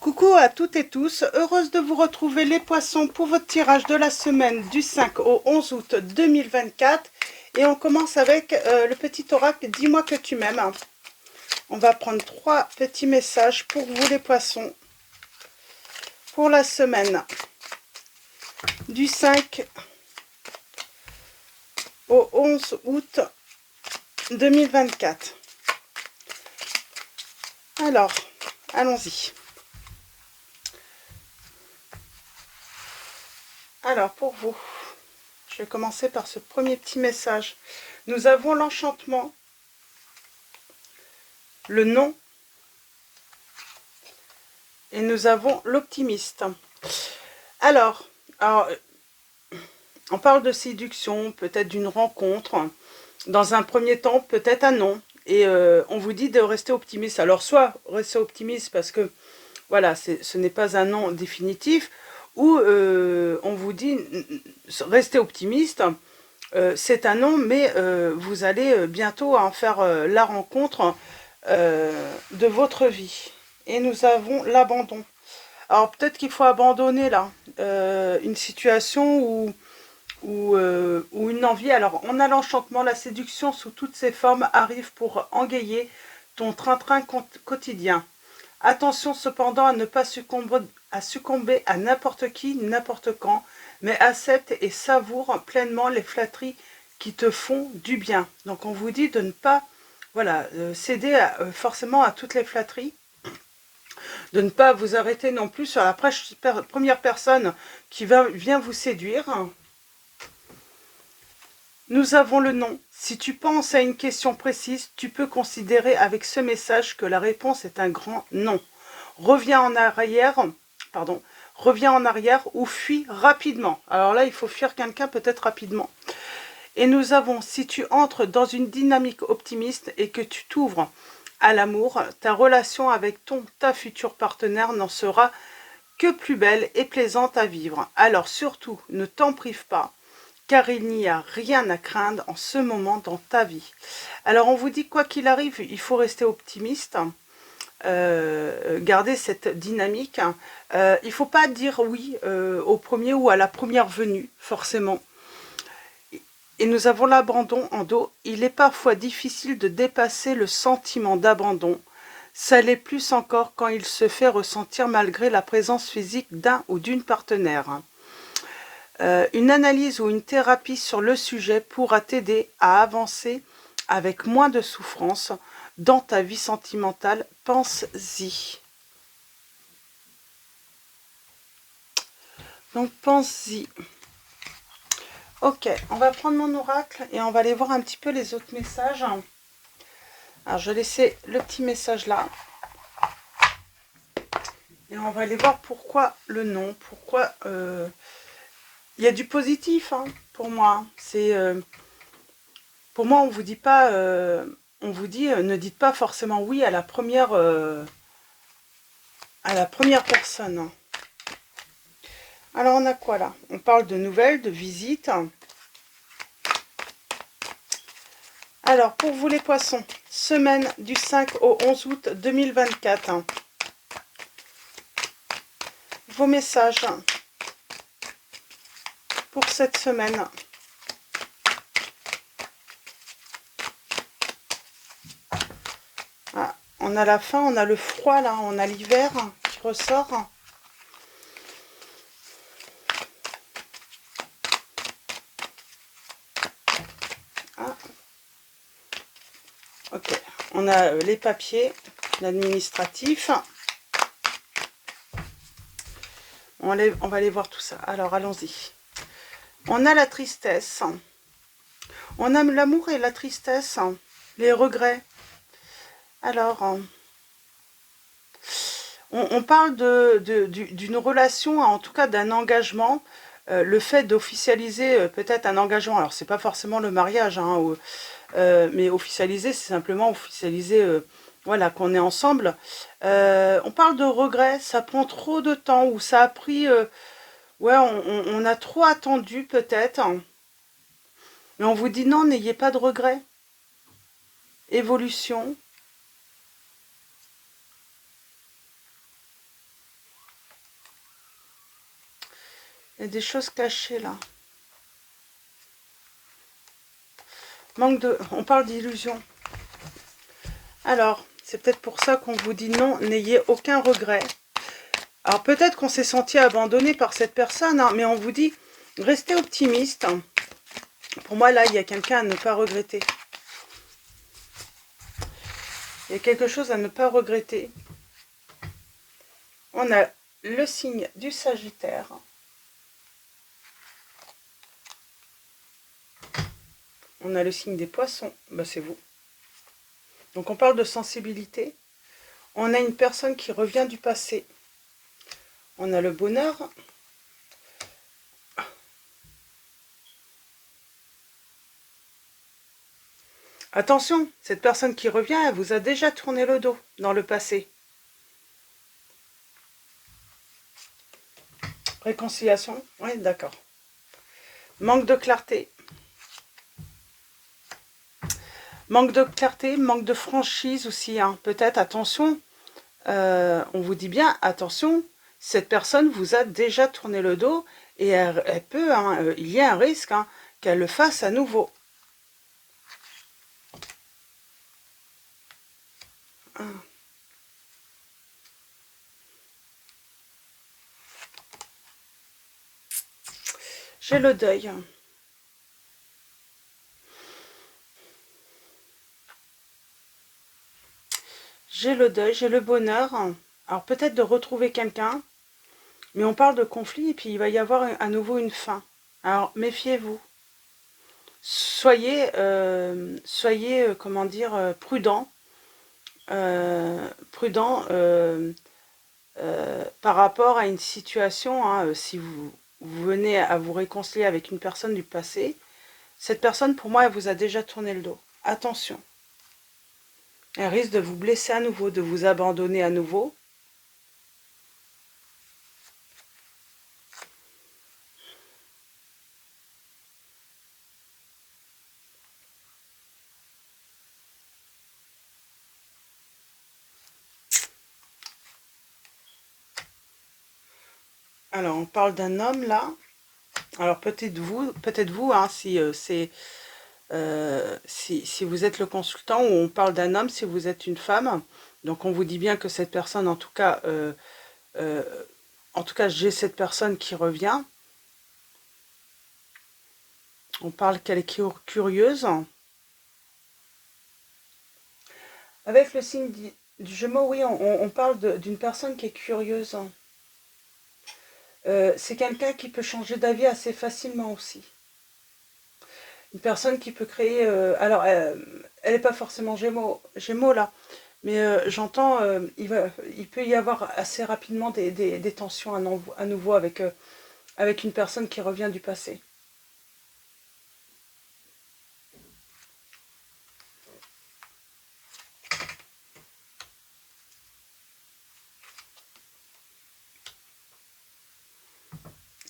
Coucou à toutes et tous, heureuse de vous retrouver les poissons pour votre tirage de la semaine du 5 au 11 août 2024. Et on commence avec le petit oracle Dis-moi que tu m'aimes. On va prendre 3 petits messages pour vous les poissons pour la semaine du 5 au 11 août 2024. Alors, allons-y. Alors, pour vous, je vais commencer par ce premier petit message. Nous avons l'enchantement, le non, et nous avons l'optimiste. Alors, on parle de séduction, peut-être d'une rencontre. Dans un premier temps, peut-être un non. Et on vous dit de rester optimiste. Alors, soit rester optimiste parce que, voilà, ce n'est pas un non définitif, ou on vous dit restez optimiste, c'est un non, mais vous allez bientôt en faire la rencontre de votre vie. Et nous avons l'abandon. Alors peut-être qu'il faut abandonner là une situation ou une envie. Alors on a l'enchantement, la séduction sous toutes ses formes arrive pour engayer ton train-train quotidien. Attention cependant à ne pas succomber à n'importe qui, n'importe quand, mais accepte et savoure pleinement les flatteries qui te font du bien. Donc on vous dit de ne pas céder forcément à toutes les flatteries, de ne pas vous arrêter non plus sur la première personne qui vient vous séduire. Nous avons le non. Si tu penses à une question précise, tu peux considérer avec ce message que la réponse est un grand non. Reviens en arrière ou fuis rapidement. Alors là, il faut fuir quelqu'un peut-être rapidement. Et nous avons, si tu entres dans une dynamique optimiste et que tu t'ouvres à l'amour, ta relation avec ta future partenaire n'en sera que plus belle et plaisante à vivre. Alors surtout, ne t'en prive pas, car il n'y a rien à craindre en ce moment dans ta vie. Alors on vous dit quoi qu'il arrive, il faut rester optimiste, garder cette dynamique. Il ne faut pas dire oui au premier ou à la première venue, forcément. Et nous avons l'abandon en dos. Il est parfois difficile de dépasser le sentiment d'abandon. Ça l'est plus encore quand il se fait ressentir malgré la présence physique d'un ou d'une partenaire. Une analyse ou une thérapie sur le sujet pourra t'aider à avancer avec moins de souffrance dans ta vie sentimentale. Pense-y. Donc pense-y. Ok, on va prendre mon oracle et on va aller voir un petit peu les autres messages. Alors je vais laisser le petit message là. Et on va aller voir pourquoi le non, pourquoi... Il y a du positif pour moi. Pour moi, on vous dit pas, on vous dit ne dites pas forcément oui à la première personne. Alors on a quoi là? On parle de nouvelles, de visites. Alors pour vous les poissons, semaine du 5 au 11 août 2024. Vos messages pour cette semaine. Ah, on a la faim, on a le froid là, on a l'hiver qui ressort. Ah. Ok, on a les papiers, l'administratif. On va aller voir tout ça. Alors allons-y. On a la tristesse. On a l'amour et la tristesse, les regrets. Alors, on parle d'une relation, en tout cas d'un engagement. Le fait d'officialiser peut-être un engagement. Alors, c'est pas forcément le mariage, mais officialiser, c'est simplement officialiser... voilà, qu'on est ensemble. On parle de regret, ça prend trop de temps, ou ça a pris... ouais, on a trop attendu peut-être. Mais on vous dit non, n'ayez pas de regret. Évolution. Il y a des choses cachées là. Manque de... On parle d'illusion. Alors, c'est peut-être pour ça qu'on vous dit non, n'ayez aucun regret. Alors peut-être qu'on s'est senti abandonné par cette personne, hein, mais on vous dit, restez optimiste. Pour moi, là, il y a quelqu'un à ne pas regretter. Il y a quelque chose à ne pas regretter. On a le signe du Sagittaire. On a le signe des Poissons. Bah, c'est vous. Donc on parle de sensibilité. On a une personne qui revient du passé. On a le bonheur. Attention, cette personne qui revient, elle vous a déjà tourné le dos dans le passé. Réconciliation, oui, d'accord. Manque de clarté. Manque de clarté, manque de franchise aussi, hein. Peut-être, attention, on vous dit bien, attention, cette personne vous a déjà tourné le dos et elle peut, hein, il y a un risque, hein, qu'elle le fasse à nouveau. J'ai le deuil. J'ai le deuil, j'ai le bonheur. Alors peut-être de retrouver quelqu'un, mais on parle de conflit et puis il va y avoir à nouveau une fin. Alors méfiez-vous. Soyez, comment dire, prudent. Prudent par rapport à une situation, hein, si vous venez à vous réconcilier avec une personne du passé, cette personne, pour moi, elle vous a déjà tourné le dos. Attention. Elle risque de vous blesser à nouveau, de vous abandonner à nouveau. Alors, on parle d'un homme, là. Alors, peut-être vous, hein, si c'est... si vous êtes le consultant, ou on parle d'un homme, si vous êtes une femme. Donc, on vous dit bien que cette personne, en tout cas, j'ai cette personne qui revient. On parle qu'elle est curieuse. Avec le signe du Gémeaux, oui, on parle d'une personne qui est curieuse. C'est quelqu'un qui peut changer d'avis assez facilement aussi. Une personne qui peut créer... alors, elle n'est pas forcément Gémeaux là, mais j'entends, il peut y avoir assez rapidement des tensions à nouveau avec une personne qui revient du passé.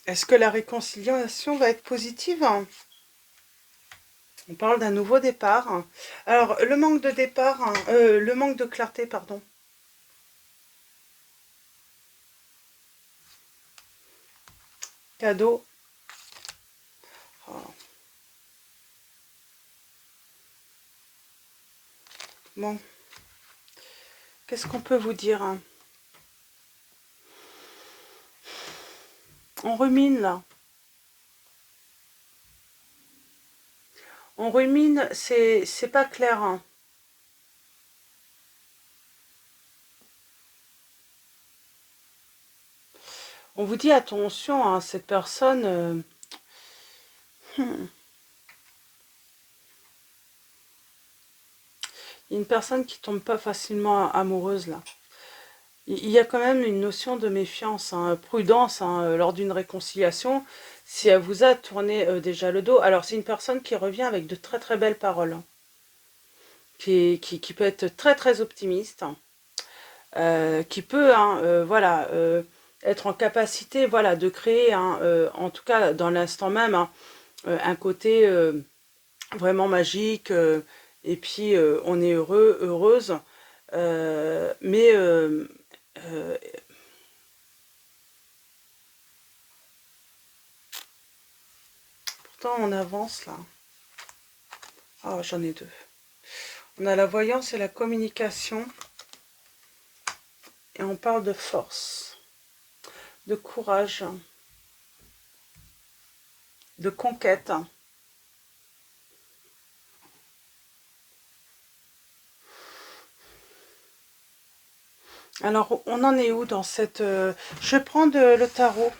Est-ce que la réconciliation va être positive ? On parle d'un nouveau départ. Alors, le manque de départ, le manque de clarté, pardon. Cadeau. Oh. Bon. Qu'est-ce qu'on peut vous dire, hein? On rumine, là. On rumine, c'est pas clair, hein. On vous dit attention, hein, cette personne... Il y a une personne qui tombe pas facilement amoureuse, là. Il y a quand même une notion de méfiance, hein, prudence, hein, lors d'une réconciliation, si elle vous a tourné déjà le dos. Alors, c'est une personne qui revient avec de très très belles paroles, hein, qui peut être très très optimiste, qui peut, hein, voilà, être en capacité, voilà, de créer, hein, en tout cas dans l'instant même, hein, un côté vraiment magique, et puis on est heureux, heureuse, mais quoi on avance là? Ah, j'en ai deux. On a la voyance et la communication. Et on parle de force, de courage, de conquête. Alors, on en est où dans cette... Je vais prendre le tarot.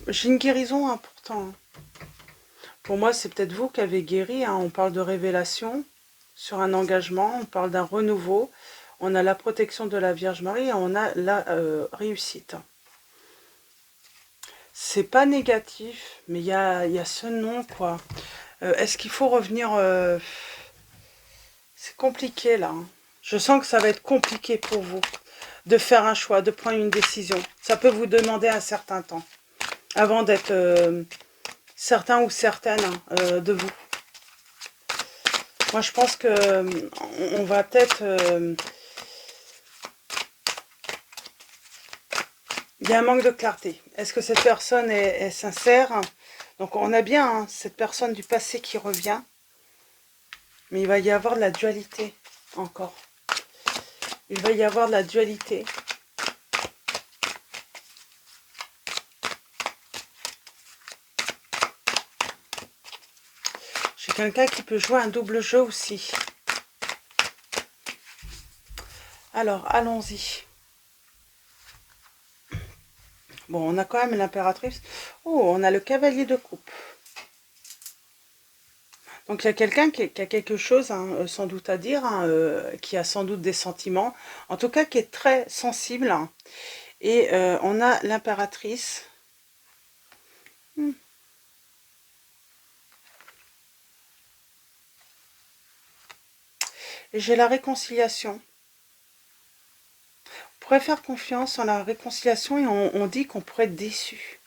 J'ai une guérison importante. Pour moi, c'est peut-être vous qui avez guéri. Hein. On parle de révélation sur un engagement. On parle d'un renouveau. On a la protection de la Vierge Marie et on a la réussite. C'est pas négatif, mais il y a ce nom, quoi. Est-ce qu'il faut revenir... C'est compliqué, là. Hein. Je sens que ça va être compliqué pour vous de faire un choix, de prendre une décision. Ça peut vous demander un certain temps avant d'être certain ou certaine de vous. Moi, je pense que on va peut-être... il y a un manque de clarté. Est-ce que cette personne est sincère? Donc, on a bien hein, cette personne du passé qui revient. Mais il va y avoir de la dualité encore. Il va y avoir de la dualité. J'ai quelqu'un qui peut jouer un double jeu aussi. Alors, allons-y. Bon, on a quand même l'impératrice. Oh, on a le cavalier de coupe. Donc, il y a quelqu'un qui a quelque chose, hein, sans doute à dire, hein, qui a sans doute des sentiments. En tout cas, qui est très sensible. Hein. Et on a l'impératrice. Et j'ai la réconciliation. On pourrait faire confiance en la réconciliation et on dit qu'on pourrait être déçu.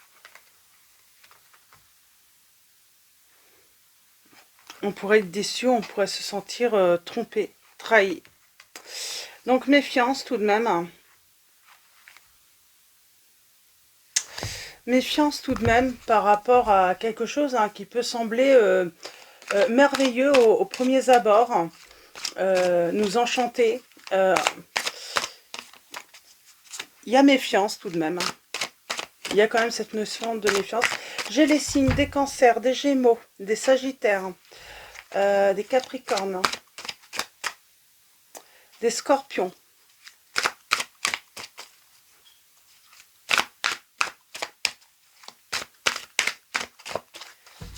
On pourrait être déçu, on pourrait se sentir trompé, trahi. Donc méfiance tout de même. Méfiance tout de même par rapport à quelque chose hein, qui peut sembler merveilleux aux premiers abords, nous enchanter. Il y a méfiance tout de même. Il y a quand même cette notion de méfiance. J'ai les signes des cancers, des gémeaux, des sagittaires, des capricornes, des scorpions.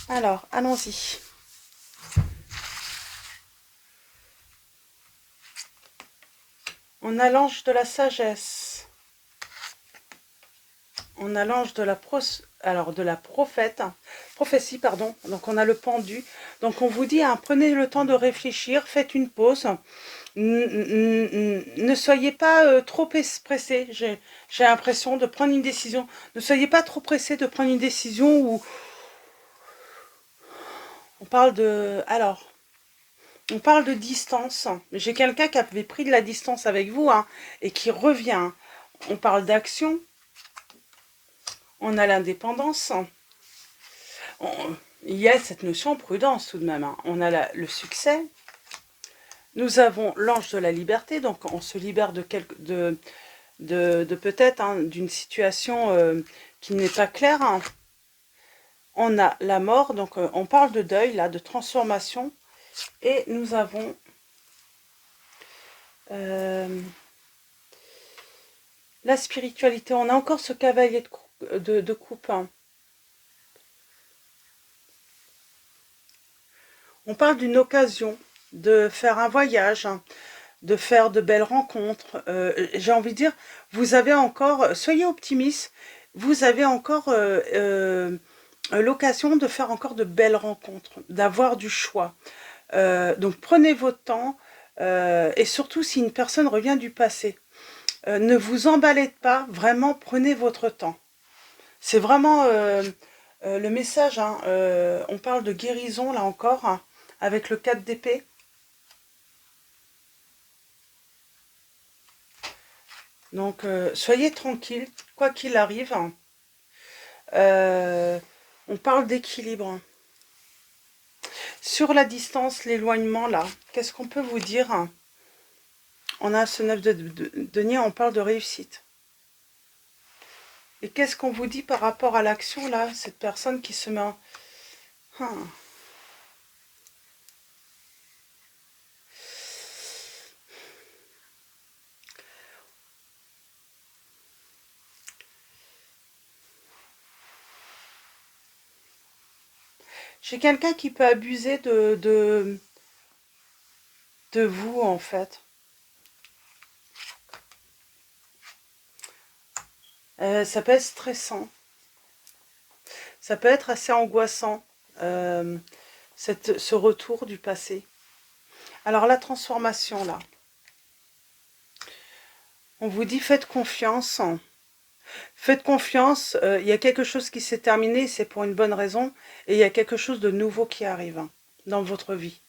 Alors, allons-y. On a l'ange de la sagesse. On a l'ange de la prophétie, pardon. Donc on a le pendu. Donc on vous dit, hein, prenez le temps de réfléchir, faites une pause. Ne soyez pas trop pressé. J'ai l'impression de prendre une décision. Ne soyez pas trop pressé de prendre une décision où on parle de... Alors, on parle de distance. J'ai quelqu'un qui avait pris de la distance avec vous hein, et qui revient. On parle d'action. On a l'indépendance. Il y a cette notion de prudence tout de même. Hein. On a le succès. Nous avons l'ange de la liberté. Donc on se libère de peut-être hein, d'une situation qui n'est pas claire. Hein. On a la mort. Donc on parle de deuil, là, de transformation. Et nous avons la spiritualité. On a encore ce cavalier de coupe. Hein. On parle d'une occasion de faire un voyage, hein, de faire de belles rencontres. J'ai envie de dire, vous avez encore, soyez optimiste, vous avez encore l'occasion de faire encore de belles rencontres, d'avoir du choix. Donc prenez votre temps et surtout si une personne revient du passé, ne vous emballez pas, vraiment prenez votre temps. C'est vraiment le message, hein, on parle de guérison là encore, hein, avec le 4 d'épée. Donc soyez tranquille, quoi qu'il arrive. On parle d'équilibre. Sur la distance, l'éloignement, là, qu'est-ce qu'on peut vous dire? On a ce 9 de denier, on parle de réussite. Et qu'est-ce qu'on vous dit par rapport à l'action, là, cette personne qui se met en... J'ai quelqu'un qui peut abuser de vous, en fait. Ça peut être stressant. Ça peut être assez angoissant, ce retour du passé. Alors, la transformation, là. On vous dit, faites confiance. Faites confiance, il y a quelque chose qui s'est terminé, c'est pour une bonne raison, et il y a quelque chose de nouveau qui arrive dans votre vie.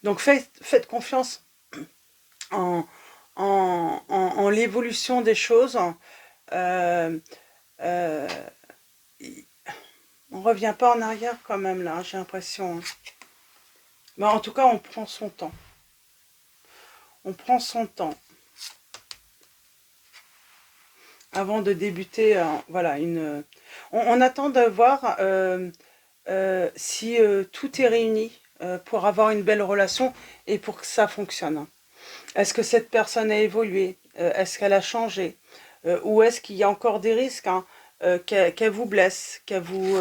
Donc, faites confiance en, en l'évolution des choses. Euh, euh, on revient pas en arrière quand même là, j'ai l'impression. Mais en tout cas, on prend son temps. On prend son temps avant de débuter. Voilà, on attend de voir si tout est réuni pour avoir une belle relation et pour que ça fonctionne. Est-ce que cette personne a évolué? Est-ce qu'elle a changé? Ou est-ce qu'il y a encore des risques qu'elle vous blesse, qu'elle vous...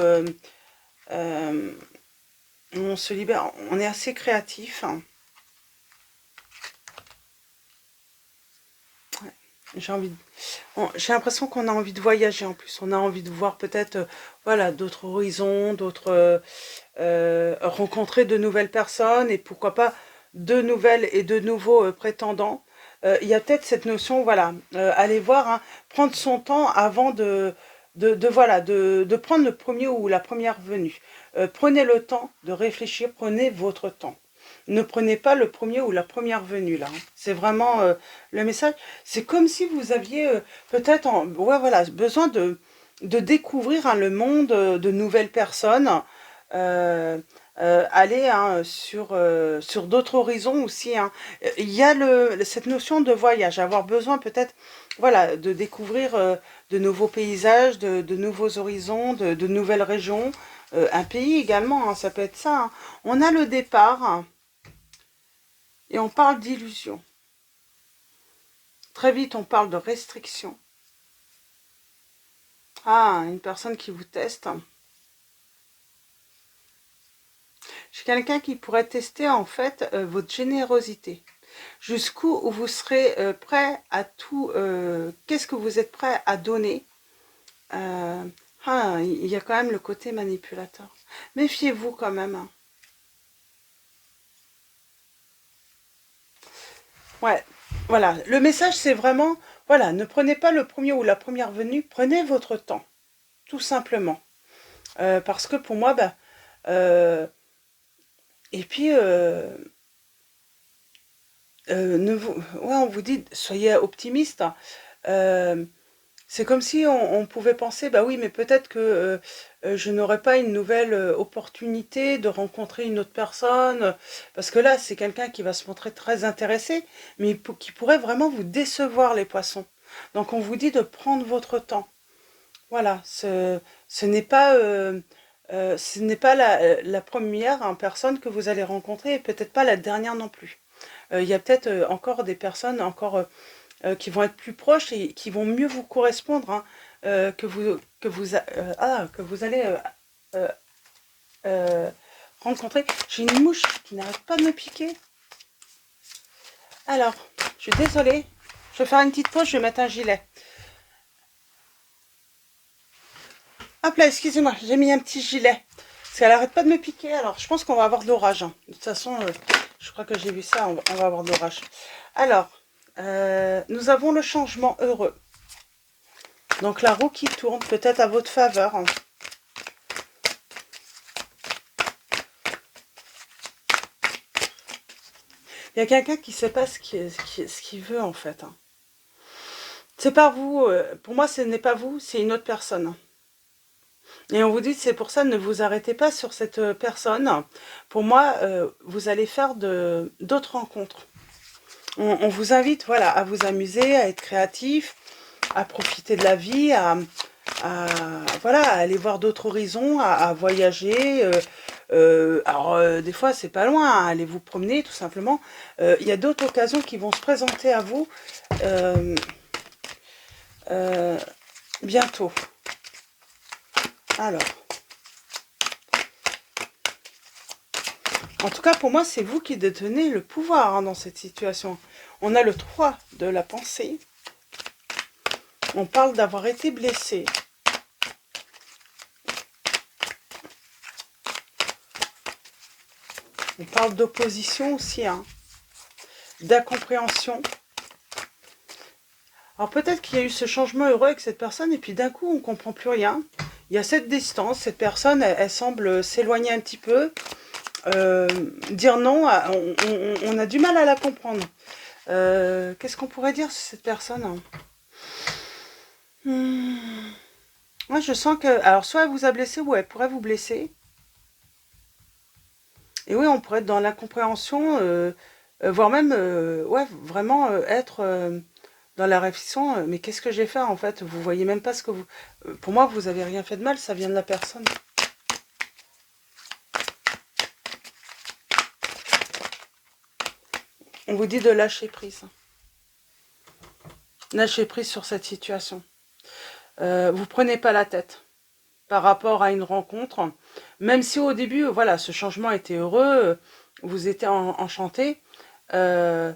on se libère, on est assez créatif. Ouais, j'ai l'impression qu'on a envie de voyager en plus. On a envie de voir peut-être voilà, d'autres horizons, rencontrer de nouvelles personnes et pourquoi pas de nouvelles et de nouveaux prétendants. Il y a peut-être cette notion, voilà, aller voir, prendre son temps avant voilà, de prendre le premier ou la première venue. Prenez le temps de réfléchir, prenez votre temps. Ne prenez pas le premier ou la première venue, là. C'est vraiment le message. C'est comme si vous aviez peut-être ouais, voilà, besoin de découvrir le monde de nouvelles personnes. Euh, aller sur d'autres horizons aussi. Il y a cette notion de voyage, avoir besoin peut-être voilà, de découvrir de nouveaux paysages, de nouveaux horizons, de nouvelles régions, un pays également, ça peut être ça. On a le départ et on parle d'illusion. Très vite, on parle de restriction. Ah, une personne qui vous teste. J'ai quelqu'un qui pourrait tester en fait votre générosité. Jusqu'où vous serez prêt à tout... Qu'est-ce que vous êtes prêt à donner? Il y a quand même le côté manipulateur. Méfiez-vous quand même. Ouais, voilà. Le message, c'est vraiment... Voilà, ne prenez pas le premier ou la première venue. Prenez votre temps, tout simplement. Parce que pour moi, bah... et puis... ouais, on vous dit, soyez optimiste. C'est comme si on pouvait penser, bah oui, mais peut-être que je n'aurai pas une nouvelle opportunité de rencontrer une autre personne, parce que là, c'est quelqu'un qui va se montrer très intéressé, mais qui pourrait vraiment vous décevoir, les poissons. Donc on vous dit de prendre votre temps. Voilà, ce n'est pas la première personne que vous allez rencontrer, et peut-être pas la dernière non plus. Il y a peut-être encore des personnes encore qui vont être plus proches et qui vont mieux vous correspondre, que vous allez euh, euh, rencontrer. J'ai une mouche qui n'arrête pas de me piquer. Alors, je suis désolée. Je vais faire une petite pause, je vais mettre un gilet. Hop là, excusez-moi, j'ai mis un petit gilet. Parce qu'elle n'arrête pas de me piquer, alors je pense qu'on va avoir de l'orage. De toute façon, je crois que j'ai vu ça, on va avoir de l'orage. Alors, nous avons le changement heureux. Donc la roue qui tourne, peut-être à votre faveur. Il y a quelqu'un qui ne sait pas ce qu'il veut en fait. C'est pas vous, pour moi ce n'est pas vous, c'est une autre personne. Et on vous dit, c'est pour ça, ne vous arrêtez pas sur cette personne. Pour moi, vous allez faire d'autres rencontres. On vous invite, voilà, à vous amuser, à être créatif, à profiter de la vie, voilà, à aller voir d'autres horizons, à voyager. Alors, des fois, c'est pas loin, hein, allez vous promener, tout simplement. Il y a d'autres occasions qui vont se présenter à vous euh, bientôt. Alors, en tout cas, pour moi, c'est vous qui détenez le pouvoir hein, dans cette situation. On a le 3 de la pensée. On parle d'avoir été blessé. On parle d'opposition aussi, hein, d'incompréhension. Alors peut-être qu'il y a eu ce changement heureux avec cette personne et puis d'un coup, on ne comprend plus rien. Il y a cette distance, cette personne, elle semble s'éloigner un petit peu. Dire non, on a du mal à la comprendre. Qu'est-ce qu'on pourrait dire sur cette personne? Moi, je sens que... Alors, soit elle vous a blessé ou elle pourrait vous blesser. Et oui, on pourrait être dans l'incompréhension, voire même, ouais, vraiment être dans la réflexion. Mais qu'est-ce que j'ai fait en fait? Vous voyez même pas ce que vous... pour moi, vous avez rien fait de mal, ça vient de la personne. On vous dit de lâcher prise. Lâcher prise sur cette situation. Vous prenez pas la tête par rapport à une rencontre. Même si au début, voilà, ce changement était heureux, vous étiez enchanté, on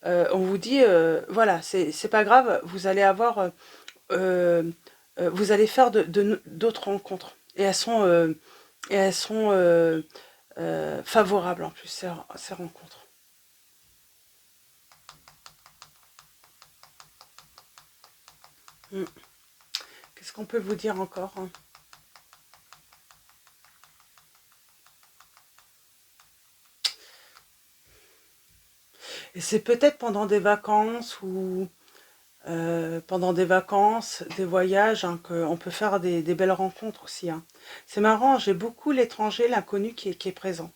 vous dit, voilà, c'est pas grave, vous allez avoir, vous allez faire d'autres rencontres. Et elles sont favorables en plus, ces rencontres. Qu'est-ce qu'on peut vous dire encore hein? Et c'est peut-être pendant des vacances ou pendant des vacances, des voyages, hein, qu'on peut faire des belles rencontres aussi. Hein. C'est marrant, j'ai beaucoup l'étranger, l'inconnu qui est présent.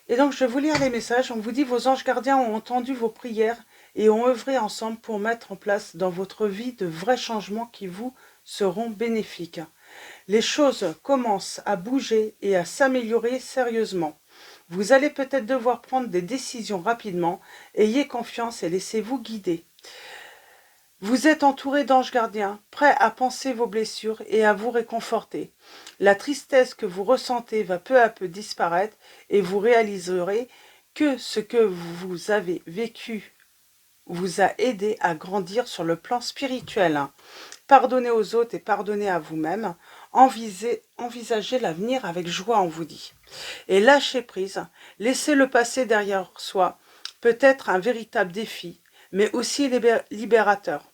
Et donc, je vais vous lire les messages. On vous dit, vos anges gardiens ont entendu vos prières et ont œuvré ensemble pour mettre en place dans votre vie de vrais changements qui vous seront bénéfiques. Les choses commencent à bouger et à s'améliorer sérieusement. Vous allez peut-être devoir prendre des décisions rapidement. Ayez confiance et laissez-vous guider. Vous êtes entouré d'anges gardiens, prêts à panser vos blessures et à vous réconforter. La tristesse que vous ressentez va peu à peu disparaître et vous réaliserez que ce que vous avez vécu vous a aidé à grandir sur le plan spirituel. Pardonnez aux autres et pardonnez à vous-même. Envisagez l'avenir avec joie, on vous dit. Et lâchez prise, laissez le passé derrière soi, peut être un véritable défi, mais aussi libérateur.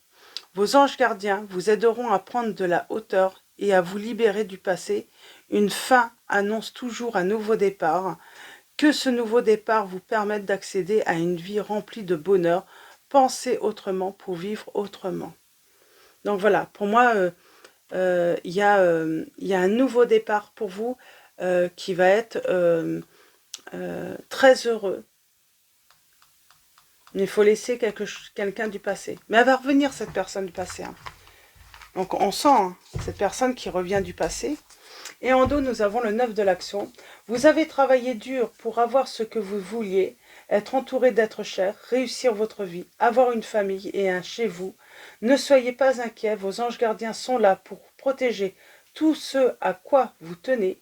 Vos anges gardiens vous aideront à prendre de la hauteur et à vous libérer du passé. Une fin annonce toujours un nouveau départ. Que ce nouveau départ vous permette d'accéder à une vie remplie de bonheur. Pensez autrement pour vivre autrement. Donc voilà, pour moi, il y a un nouveau départ pour vous qui va être très heureux. Mais il faut laisser quelqu'un du passé. Mais elle va revenir, cette personne du passé. Hein. Donc on sent hein, cette personne qui revient du passé. Et en dos, nous avons le 9 de l'action. Vous avez travaillé dur pour avoir ce que vous vouliez, être entouré d'êtres chers, réussir votre vie, avoir une famille et un chez vous. Ne soyez pas inquiets, vos anges gardiens sont là pour protéger tout ce à quoi vous tenez,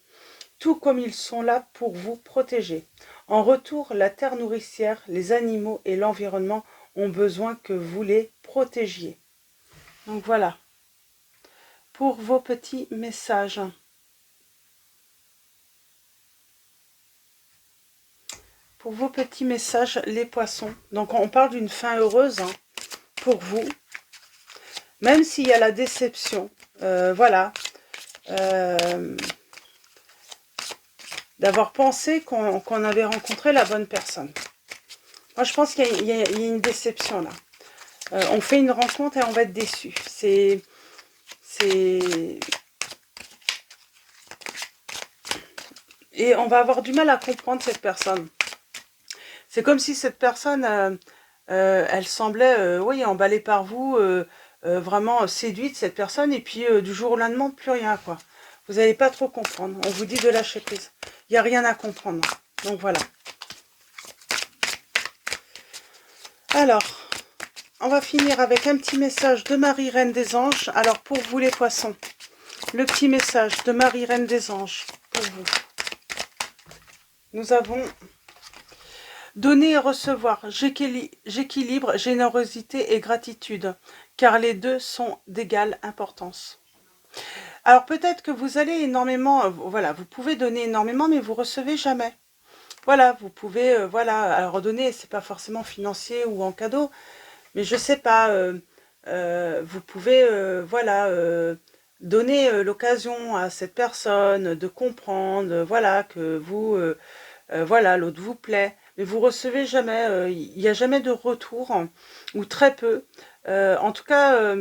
tout comme ils sont là pour vous protéger. En retour, la terre nourricière, les animaux et l'environnement ont besoin que vous les protégiez. Donc voilà, pour vos petits messages. Pour vos petits messages, les poissons. Donc on parle d'une fin heureuse hein, pour vous. Même s'il y a la déception. Voilà. D'avoir pensé qu'on avait rencontré la bonne personne. Moi, je pense qu'il y a une déception là. On fait une rencontre et on va être déçu. c'est... Et on va avoir du mal à comprendre cette personne. C'est comme si cette personne, elle semblait, oui, emballée par vous, vraiment séduite, cette personne, et puis du jour au lendemain, plus rien, quoi. Vous n'allez pas trop comprendre. On vous dit de lâcher prise. Il n'y a rien à comprendre. Donc voilà. Alors, on va finir avec un petit message de Marie Reine des Anges. Alors pour vous les poissons, le petit message de Marie Reine des Anges pour vous. Nous avons donner et recevoir, j'équilibre générosité et gratitude, car les deux sont d'égale importance. Alors peut-être que vous allez énormément, voilà, vous pouvez donner énormément, mais vous recevez jamais. Voilà, vous pouvez, voilà, alors donner, c'est pas forcément financier ou en cadeau, mais je sais pas, vous pouvez, voilà, donner l'occasion à cette personne de comprendre, voilà, que vous, voilà, l'autre vous plaît, mais vous recevez jamais, il n'y a jamais de retour, ou très peu. En tout cas,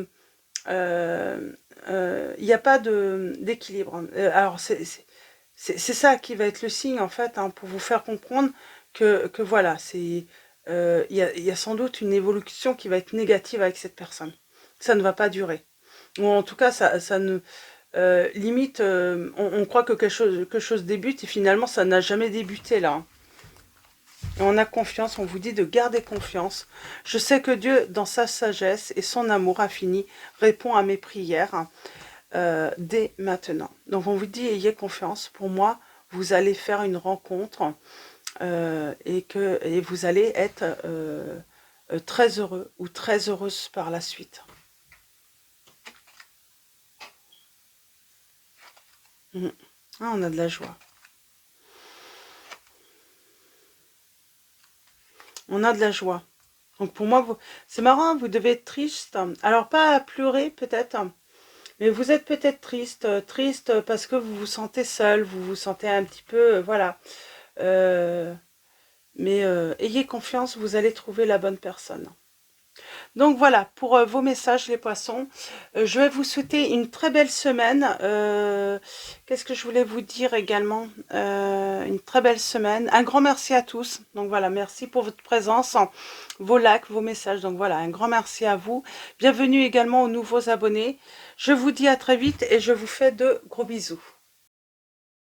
il n'y a pas d'équilibre. Alors, c'est ça qui va être le signe, en fait, hein, pour vous faire comprendre que voilà, il y a sans doute une évolution qui va être négative avec cette personne. Ça ne va pas durer. Ou en tout cas, ça ne... limite, on croit que quelque chose débute et finalement, ça n'a jamais débuté, là. Hein. Et on a confiance, on vous dit de garder confiance. Je sais que Dieu, dans sa sagesse et son amour infini, répond à mes prières dès maintenant. Donc on vous dit, ayez confiance. Pour moi, vous allez faire une rencontre et vous allez être très heureux ou très heureuse par la suite. Ah, on a de la joie. On a de la joie. Donc pour moi, c'est marrant, vous devez être triste. Alors pas à pleurer peut-être, mais vous êtes peut-être triste parce que vous vous sentez seul, vous vous sentez un petit peu, voilà. Mais ayez confiance, vous allez trouver la bonne personne. Donc voilà, pour vos messages les poissons, je vais vous souhaiter une très belle semaine. Qu'est-ce que je voulais vous dire également, une très belle semaine. Un grand merci à tous. Donc voilà, merci pour votre présence, vos likes, vos messages. Donc voilà, un grand merci à vous. Bienvenue également aux nouveaux abonnés. Je vous dis à très vite et je vous fais de gros bisous.